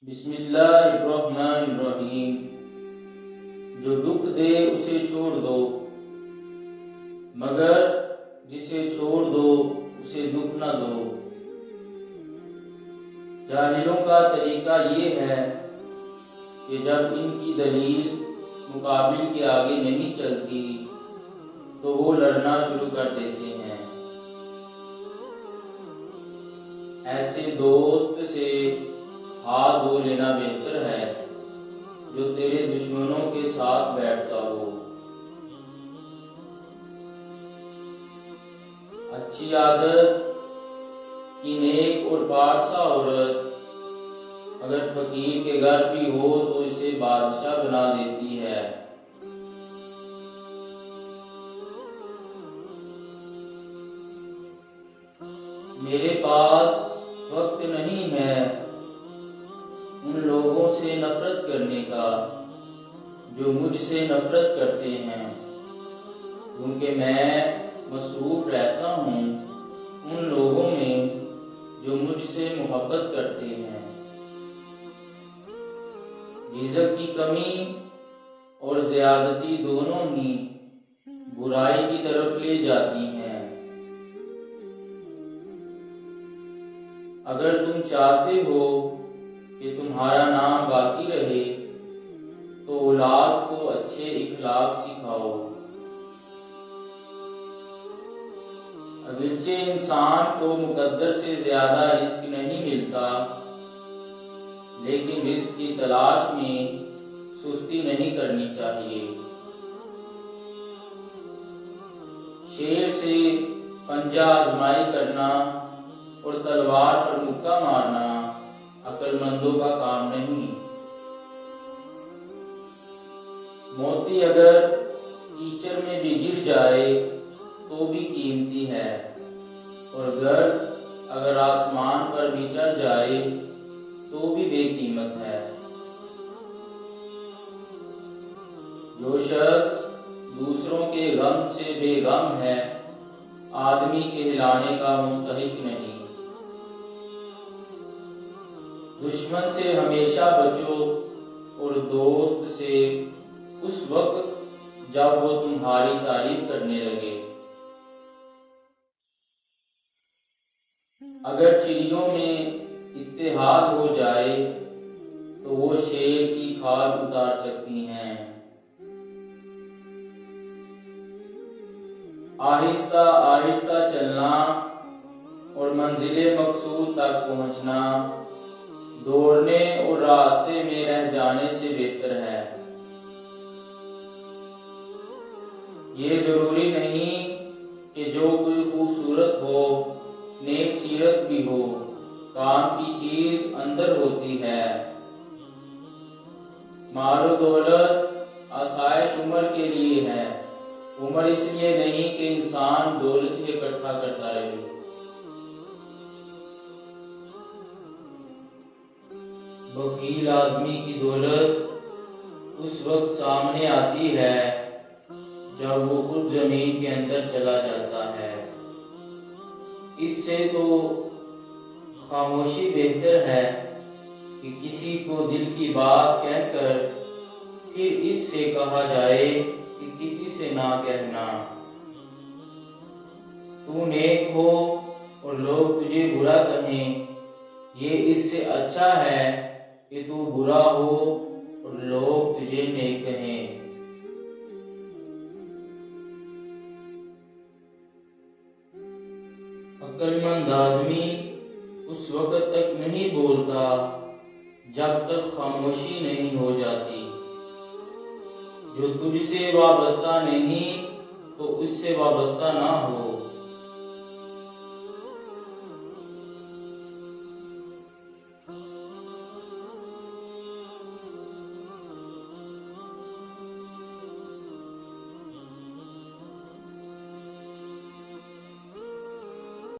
بسم اللہ الرحمن الرحیم۔ جو دکھ دے اسے چھوڑ دو، مگر جسے چھوڑ دو اسے دکھ نہ دو۔ جاہلوں کا طریقہ یہ ہے کہ جب ان کی دلیل مقابل کے آگے نہیں چلتی تو وہ لڑنا شروع کر دیتے ہیں۔ ایسے دوست سے ہاتھ دھو لینا بہتر ہے جو تیرے دشمنوں کے ساتھ بیٹھتا ہو۔ اچھی عادت کی نیک اور پارسا عورت اگر فقیر کے گھر بھی ہو تو اسے بادشاہ بنا دیتی ہے۔ میرے پاس وقت نہیں ہے ان لوگوں سے نفرت کرنے کا جو مجھ سے نفرت کرتے ہیں، کیونکہ میں مصروف رہتا ہوں ان لوگوں میں جو مجھ سے محبت کرتے ہیں۔ رزق کی کمی اور زیادتی دونوں ہی برائی کی طرف لے جاتی ہیں۔ اگر تم چاہتے ہو کہ تمہارا نام باقی رہے تو اولاد کو اچھے اخلاق سکھاؤ۔ اگرچہ انسان کو مقدر سے زیادہ رزق نہیں ملتا، لیکن رزق کی تلاش میں سستی نہیں کرنی چاہیے۔ شیر سے پنجہ آزمائی کرنا اور تلوار پر مکہ مارنا عقل مندوں کا کام نہیں۔ موتی اگر کیچڑ میں بھی گر جائے تو بھی قیمتی ہے، اور گرد اگر آسمان پر بھی چڑھ جائے تو بھی بے قیمت ہے۔ جو شخص دوسروں کے غم سے بے غم ہے آدمی کہلانے کا مستحق نہیں۔ دشمن سے ہمیشہ بچو اور دوست سے اس وقت جب وہ تمہاری تعریف کرنے لگے۔ اگر چڑیوں میں اتحاد ہو جائے تو وہ شیر کی کھال اتار سکتی ہیں۔ آہستہ آہستہ چلنا اور منزل مقصود تک پہنچنا دوڑنے اور راستے میں رہ جانے سے بہتر ہے۔ یہ ضروری نہیں کہ جو کوئی خوبصورت ہو، نیک سیرت بھی ہو، کام کی چیز اندر ہوتی ہے۔ مال و دولت آسائش عمر کے لیے ہے، عمر اس لیے نہیں کہ انسان دولت ہی اکٹھا کرتا رہے۔ بخیل آدمی کی دولت اس وقت سامنے آتی ہے جب وہ خود زمین کے اندر چلا جاتا ہے۔ اس سے تو خاموشی بہتر ہے کہ کسی کو دل کی بات کہہ کر پھر اس سے کہا جائے کہ کسی سے نہ کہنا۔ تو نیک ہو اور لوگ تجھے برا کہیں، یہ اس سے اچھا ہے کہ تو برا ہو اور لوگ تجھے نیک کہیں۔ عقل مند آدمی اس وقت تک نہیں بولتا جب تک خاموشی نہیں ہو جاتی۔ جو تجھ سے وابستہ نہیں تو اس سے وابستہ نہ ہو۔